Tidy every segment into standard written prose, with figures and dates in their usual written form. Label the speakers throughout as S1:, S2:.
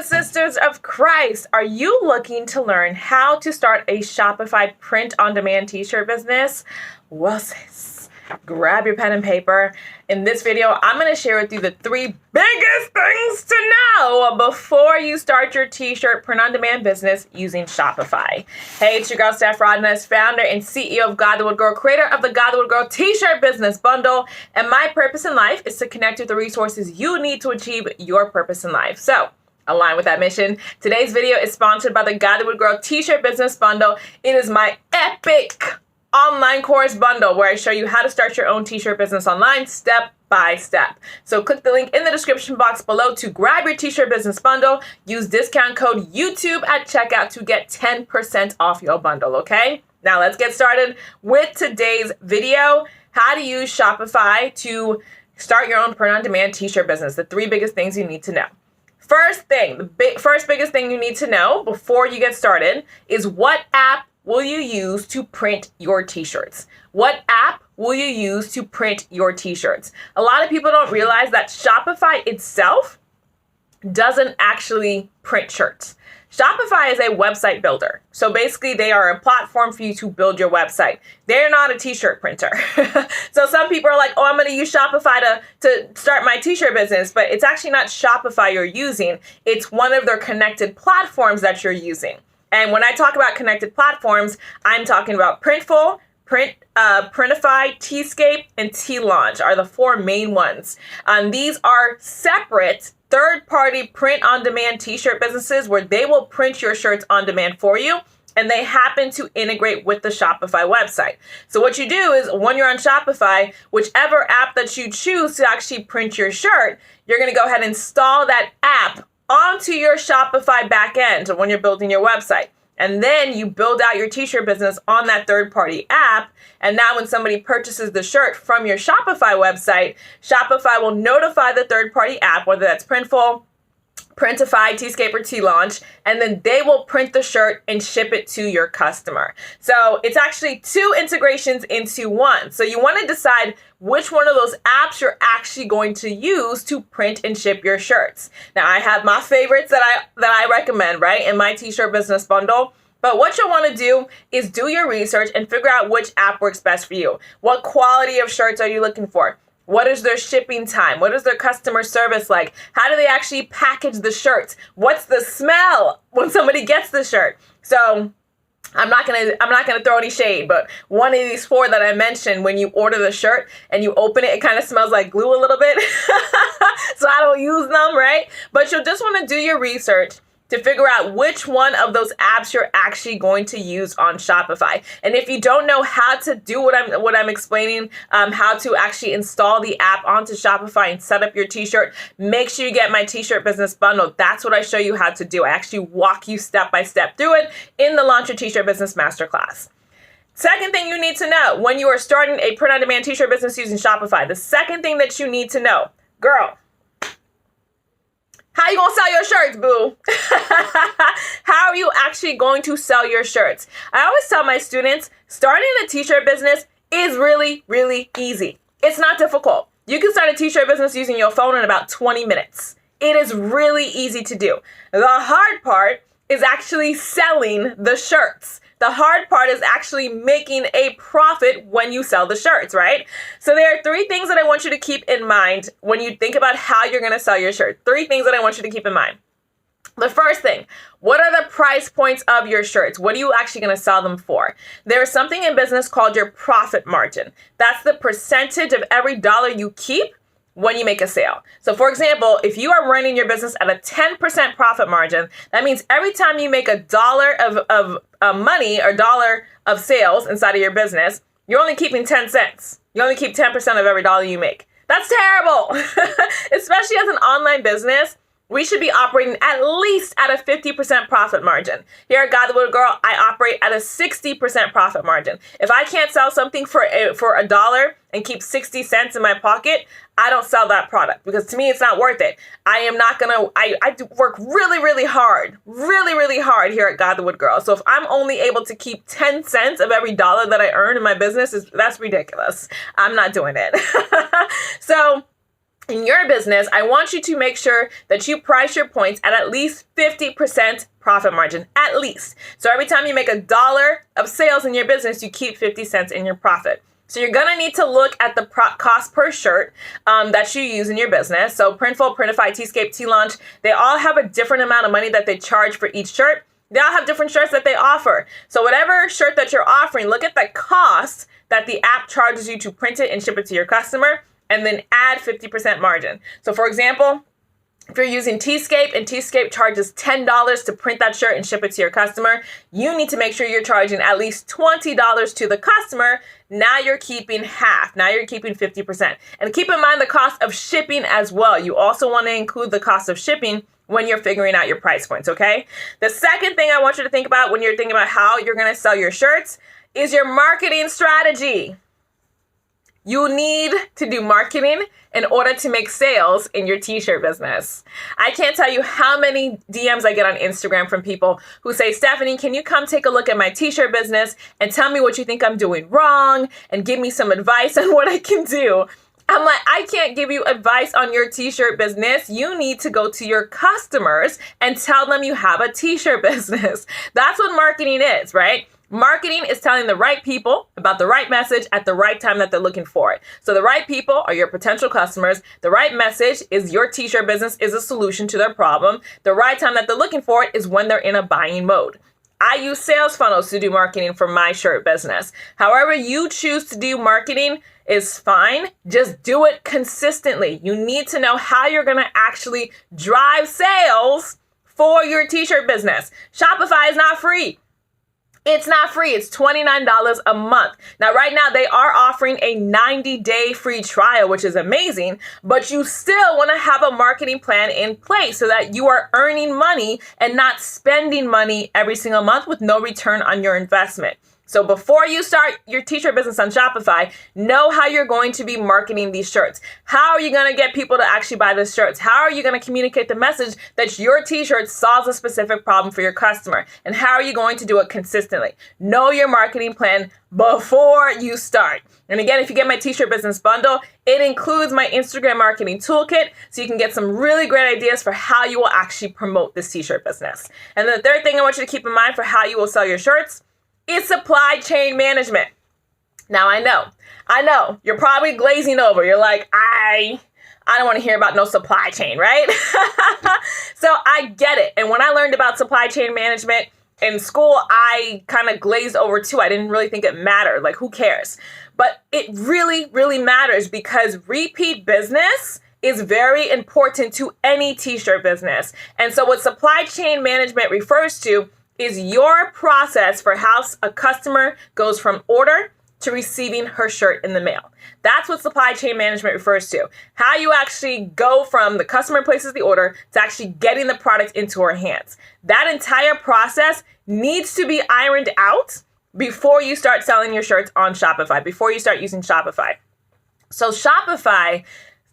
S1: and sisters of Christ, are you looking to learn how to start a Shopify print-on-demand t-shirt business? Well, sis, grab your pen and paper. In this video, I'm going to share with you the 3 biggest things to know before you start your t-shirt print-on-demand business using Shopify. Hey, it's your girl, Steph Rodness, founder and CEO of Godlywood Girl, creator of the Godlywood Girl t-shirt business bundle. And my purpose in life is to connect with the resources you need to achieve your purpose in life. So, align with that mission. Today's video is sponsored by the Godlywood Girl t-shirt business bundle. It is my epic online course bundle where I show you how to start your own t-shirt business online step by step. So click the link in the description box below to grab your t-shirt business bundle. Use discount code YouTube at checkout to get 10% off your bundle, okay? Now let's get started with today's video. How to use Shopify to start your own print-on-demand t-shirt business. The 3 biggest things you need to know. First thing, the biggest thing you need to know before you get started is what app will you use to print your t-shirts? What app will you use to print your t-shirts? A lot of people don't realize that Shopify itself doesn't actually print shirts. Shopify is a website builder. So basically they are a platform for you to build your website. They're not a t-shirt printer. So some people are like, oh, I'm going to use Shopify to start my t-shirt business, but it's actually not Shopify you're using. It's one of their connected platforms that you're using. And when I talk about connected platforms, I'm talking about Printful, Printify, Tscape, and T-Launch are the 4 main ones. These are separate third-party print-on-demand t-shirt businesses where they will print your shirts on demand for you, and they happen to integrate with the Shopify website. So what you do is when you're on Shopify, whichever app that you choose to actually print your shirt, you're going to go ahead and install that app onto your Shopify backend when you're building your website. And then you build out your t-shirt business on that third-party app. And now when somebody purchases the shirt from your Shopify website, Shopify will notify the third-party app, whether that's Printful, Printify, Tscape, or T-Launch, and then they will print the shirt and ship it to your customer. So it's actually 2 integrations into one. So you want to decide which one of those apps you're actually going to use to print and ship your shirts. Now I have my favorites that I recommend, right, in my t-shirt business bundle. But what you'll want to do is do your research and figure out which app works best for you. What quality of shirts are you looking for? What is their shipping time? What is their customer service like? How do they actually package the shirts? What's the smell when somebody gets the shirt? So I'm not gonna throw any shade, but one of these 4 that I mentioned, when you order the shirt and you open it, it kind of smells like glue a little bit. So I don't use them, right? But you'll just want to do your research to figure out which one of those apps you're actually going to use on Shopify. And if you don't know how to do what I'm explaining, how to actually install the app onto Shopify and set up your t-shirt, make sure you get my t-shirt business bundle. That's what I show you how to do. I actually walk you step by step through it in the Launch Your T-Shirt Business Masterclass. Second thing you need to know when you are starting a print-on-demand t-shirt business using Shopify, the second thing that you need to know, girl, how are you going to sell your shirts, boo? How are you actually going to sell your shirts? I always tell my students, starting a t-shirt business is really, really easy. It's not difficult. You can start a t-shirt business using your phone in about 20 minutes. It is really easy to do. The hard part is actually selling the shirts. The hard part is actually making a profit when you sell the shirts, right? So there are 3 things that I want you to keep in mind when you think about how you're going to sell your shirt. 3 things that I want you to keep in mind. The first thing, what are the price points of your shirts? What are you actually going to sell them for? There is something in business called your profit margin. That's the percentage of every dollar you keep when you make a sale. So for example, if you are running your business at a 10% profit margin, that means every time you make $1 of money or $1 of sales inside of your business, you're only keeping 10 cents. You only keep 10% of every dollar you make. That's terrible. Especially as an online business, we should be operating at least at a 50% profit margin. Here at Godlywood Girl, I operate at a 60% profit margin. If I can't sell something for $1 and keep 60 cents in my pocket, I don't sell that product because to me, it's not worth it. I do work really, really hard here at Godlywood Girl. So if I'm only able to keep 10 cents of every dollar that I earn in my business, that's ridiculous. I'm not doing it. So in your business, I want you to make sure that you price your points at least 50% profit margin, at least. So every time you make $1 of sales in your business, you keep 50 cents in your profit. So you're gonna need to look at the cost per shirt that you use in your business. So Printful, Printify, Tscape, T-Launch, they all have a different amount of money that they charge for each shirt. They all have different shirts that they offer. So whatever shirt that you're offering, look at the cost that the app charges you to print it and ship it to your customer, and then add 50% margin. So for example, if you're using Tscape and Tscape charges $10 to print that shirt and ship it to your customer, you need to make sure you're charging at least $20 to the customer. Now you're keeping half. Now you're keeping 50%. And keep in mind the cost of shipping as well. You also want to include the cost of shipping when you're figuring out your price points, okay? The second thing I want you to think about when you're thinking about how you're going to sell your shirts is your marketing strategy. You need to do marketing in order to make sales in your t-shirt business. I can't tell you how many DMs I get on Instagram from people who say, Stephanie, can you come take a look at my t-shirt business and tell me what you think I'm doing wrong and give me some advice on what I can do? I'm like, I can't give you advice on your t-shirt business. You need to go to your customers and tell them you have a t-shirt business. That's what marketing is, right? Marketing is telling the right people about the right message at the right time that they're looking for it. So the right people are your potential customers. The right message is your t-shirt business is a solution to their problem. The right time that they're looking for it is when they're in a buying mode. I use sales funnels to do marketing for my shirt business. However you choose to do marketing is fine. Just do it consistently. You need to know how you're going to actually drive sales for your t-shirt business. Shopify is not free. It's not free. It's $29 a month. Now, right now, they are offering a 90-day free trial, which is amazing, but you still want to have a marketing plan in place so that you are earning money and not spending money every single month with no return on your investment. So before you start your t-shirt business on Shopify, know how you're going to be marketing these shirts. How are you going to get people to actually buy the shirts? How are you going to communicate the message that your t-shirt solves a specific problem for your customer? And how are you going to do it consistently? Know your marketing plan before you start. And again, if you get my t-shirt business bundle, it includes my Instagram marketing toolkit, so you can get some really great ideas for how you will actually promote this t-shirt business. And then the third thing I want you to keep in mind for how you will sell your shirts is supply chain management. Now, I know, you're probably glazing over. You're like, I don't want to hear about no supply chain, right? So I get it. And when I learned about supply chain management in school, I kind of glazed over too. I didn't really think it mattered. Like, who cares? But it really, really matters because repeat business is very important to any t-shirt business. And so what supply chain management refers to is your process for how a customer goes from order to receiving her shirt in the mail. That's what supply chain management refers to. How you actually go from the customer places the order to actually getting the product into her hands. That entire process needs to be ironed out before you start selling your shirts on Shopify, before you start using Shopify. So Shopify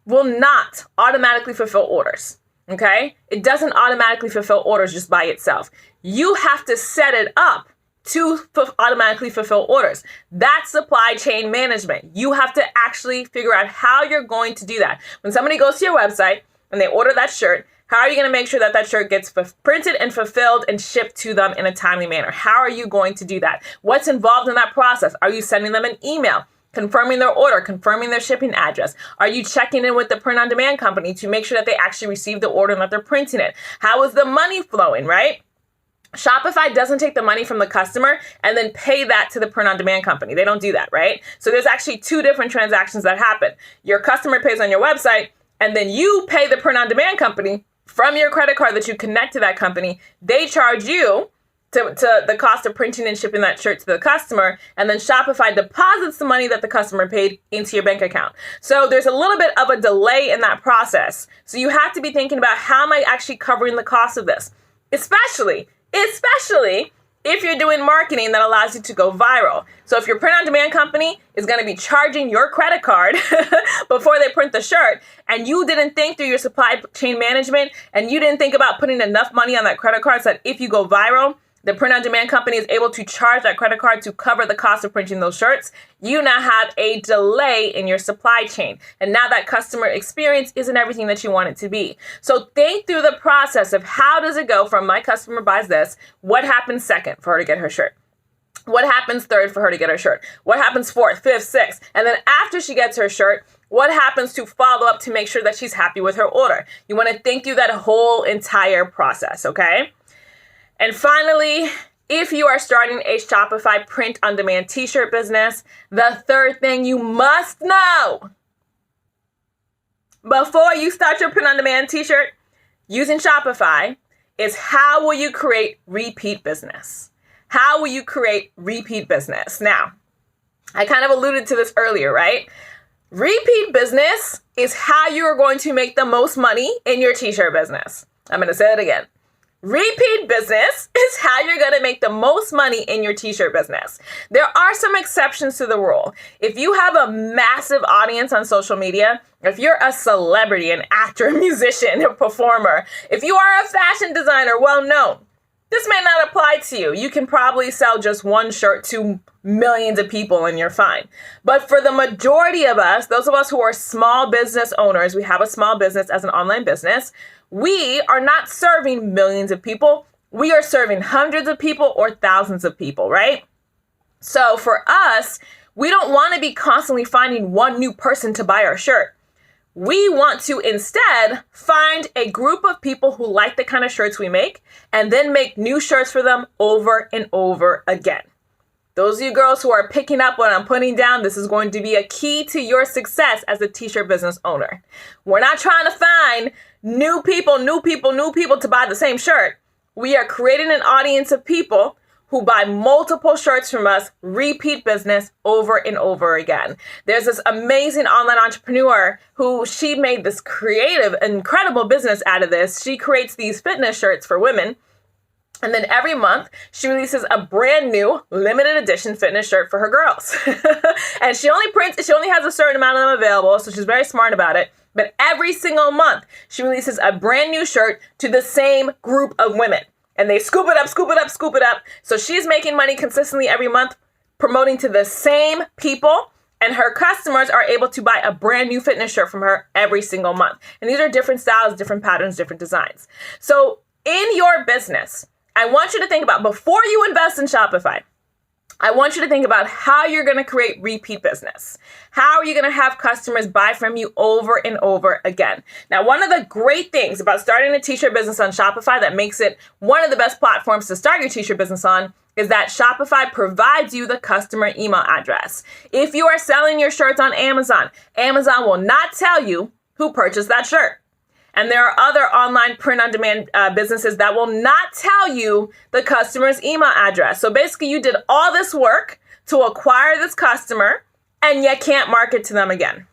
S1: will not automatically fulfill orders. Okay? It doesn't automatically fulfill orders just by itself. You have to set it up to automatically fulfill orders. That's supply chain management. You have to actually figure out how you're going to do that. When somebody goes to your website and they order that shirt, how are you going to make sure that that shirt gets printed and fulfilled and shipped to them in a timely manner? How are you going to do that? What's involved in that process? Are you sending them an email confirming their order, confirming their shipping address? Are you checking in with the print-on-demand company to make sure that they actually receive the order and that they're printing it? How is the money flowing, right? Shopify doesn't take the money from the customer and then pay that to the print-on-demand company. They don't do that, right? So there's actually two different transactions that happen. Your customer pays on your website, and then you pay the print-on-demand company from your credit card that you connect to that company. They charge you to the cost of printing and shipping that shirt to the customer, and then Shopify deposits the money that the customer paid into your bank account. So there's a little bit of a delay in that process. So you have to be thinking about, how am I actually covering the cost of this? Especially if you're doing marketing that allows you to go viral. So if your print-on-demand company is going to be charging your credit card before they print the shirt, and you didn't think through your supply chain management, and you didn't think about putting enough money on that credit card so that if you go viral, the print-on-demand company is able to charge that credit card to cover the cost of printing those shirts, you now have a delay in your supply chain. And now that customer experience isn't everything that you want it to be. So think through the process of how does it go from my customer buys this, what happens second for her to get her shirt? What happens third for her to get her shirt? What happens fourth, fifth, sixth? And then after she gets her shirt, what happens to follow up to make sure that she's happy with her order? You want to think through that whole entire process, okay? And finally, if you are starting a Shopify print-on-demand t-shirt business, the third thing you must know before you start your print-on-demand t-shirt using Shopify is how will you create repeat business? How will you create repeat business? Now, I kind of alluded to this earlier, right? Repeat business is how you are going to make the most money in your t-shirt business. I'm going to say it again. Repeat business is how you're going to make the most money in your t-shirt business. There are some exceptions to the rule. If you have a massive audience on social media, if you're a celebrity, an actor, musician, a performer, if you are a fashion designer well known, this may not apply to you. You can probably sell just one shirt to millions of people and you're fine. But for the majority of us, those of us who are small business owners, we have a small business as an online business, we are not serving millions of people. We are serving hundreds of people or thousands of people, right? So for us, we don't want to be constantly finding one new person to buy our shirt. We want to instead find a group of people who like the kind of shirts we make and then make new shirts for them over and over again. Those of you girls who are picking up what I'm putting down, this is going to be a key to your success as a t-shirt business owner. We're not trying to find new people to buy the same shirt. We are creating an audience of people who buy multiple shirts from us, repeat business over and over again. There's this amazing online entrepreneur who she made this creative, incredible business out of this. She creates these fitness shirts for women. And then every month she releases a brand new limited edition fitness shirt for her girls. And she only has a certain amount of them available. So she's very smart about it. But every single month she releases a brand new shirt to the same group of women. And they scoop it up. So she's making money consistently every month, promoting to the same people. And her customers are able to buy a brand new fitness shirt from her every single month. And these are different styles, different patterns, different designs. So in your business, I want you to think about, before you invest in Shopify, I want you to think about how you're going to create repeat business. How are you going to have customers buy from you over and over again? Now, one of the great things about starting a t-shirt business on Shopify that makes it one of the best platforms to start your t-shirt business on is that Shopify provides you the customer email address. If you are selling your shirts on Amazon, Amazon will not tell you who purchased that shirt. And there are other online print-on-demand businesses that will not tell you the customer's email address. So basically, you did all this work to acquire this customer, and you can't market to them again.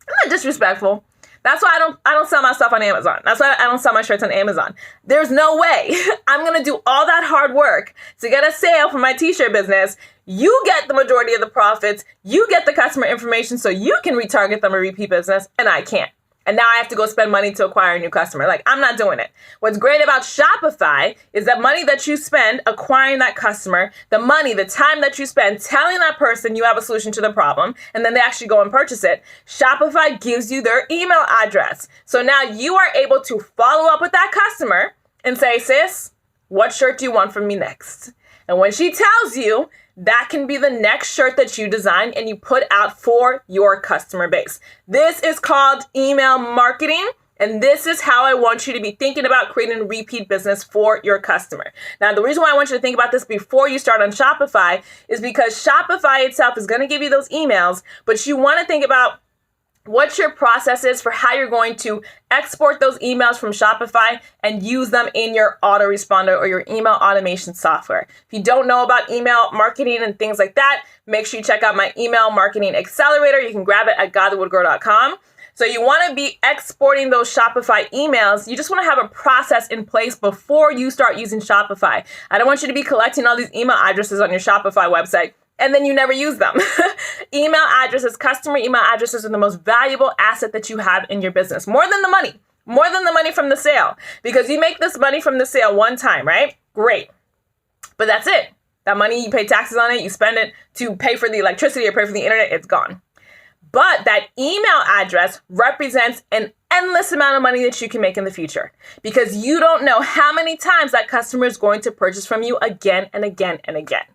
S1: I'm not disrespectful. That's why I don't sell my stuff on Amazon. That's why I don't sell my shirts on Amazon. There's no way I'm going to do all that hard work to get a sale for my t-shirt business. You get the majority of the profits. You get the customer information so you can retarget them a repeat business, and I can't. And now I have to go spend money to acquire a new customer. Like, I'm not doing it. What's great about Shopify is that money that you spend acquiring that customer, the time that you spend telling that person you have a solution to the problem, and then they actually go and purchase it, Shopify gives you their email address. So now you are able to follow up with that customer and say, sis, what shirt do you want from me next? And when she tells you, that can be the next shirt that you design and you put out for your customer base. This is called email marketing. And this is how I want you to be thinking about creating repeat business for your customer. Now, the reason why I want you to think about this before you start on Shopify is because Shopify itself is going to give you those emails, but you want to think about what your process is for how you're going to export those emails from Shopify and use them in your autoresponder or your email automation software. If you don't know about email marketing and things like that, make sure you check out my email marketing accelerator. You can grab it at godlywoodgirl.com. So you want to be exporting those Shopify emails. You just want to have a process in place before you start using Shopify. I don't want you to be collecting all these email addresses on your Shopify website and then you never use them. Email addresses, customer email addresses are the most valuable asset that you have in your business. More than the money from the sale. Because you make this money from the sale one time, right? Great. But that's it. That money, you pay taxes on it, you spend it to pay for the electricity or pay for the internet, it's gone. But that email address represents an endless amount of money that you can make in the future, because you don't know how many times that customer is going to purchase from you again and again and again.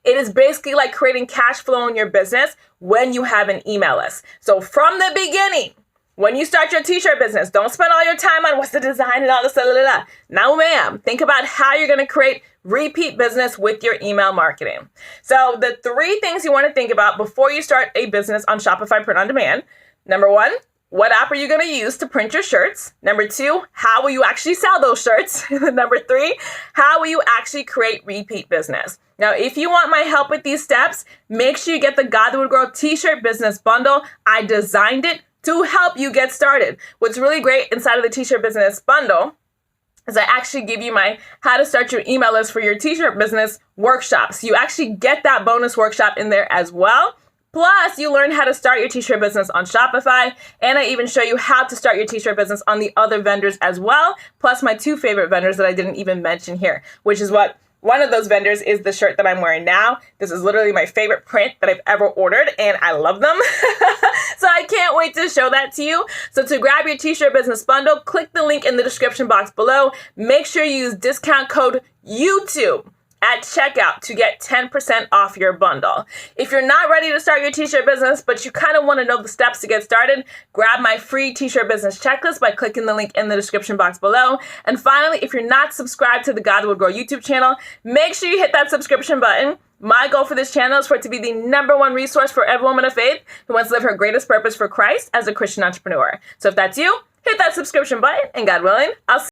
S1: It is basically like creating cash flow in your business when you have an email list. So from the beginning, when you start your t-shirt business, don't spend all your time on what's the design and all this, No, ma'am. Think about how you're going to create repeat business with your email marketing. So the 3 things you want to think about before you start a business on Shopify Print on Demand. Number 1, what app are you going to use to print your shirts? Number 2, how will you actually sell those shirts? Number 3, how will you actually create repeat business? Now, if you want my help with these steps, make sure you get the Godlywood Girl t-shirt business bundle. I designed it to help you get started. What's really great inside of the t-shirt business bundle is I actually give you my how to start your email list for your t-shirt business workshop. So you actually get that bonus workshop in there as well. Plus, you learn how to start your t-shirt business on Shopify, and I even show you how to start your t-shirt business on the other vendors as well, plus my 2 favorite vendors that I didn't even mention here, which is what one of those vendors is the shirt that I'm wearing now. This is literally my favorite print that I've ever ordered, and I love them. So I can't wait to show that to you. So to grab your t-shirt business bundle, click the link in the description box below. Make sure you use discount code YouTube at checkout to get 10% off your bundle. If you're not ready to start your t-shirt business, but you kind of want to know the steps to get started, grab my free t-shirt business checklist by clicking the link in the description box below. And finally, if you're not subscribed to the Godlywood Girl YouTube channel, make sure you hit that subscription button. My goal for this channel is for it to be the #1 resource for every woman of faith who wants to live her greatest purpose for Christ as a Christian entrepreneur. So if that's you, hit that subscription button, and God willing, I'll see you.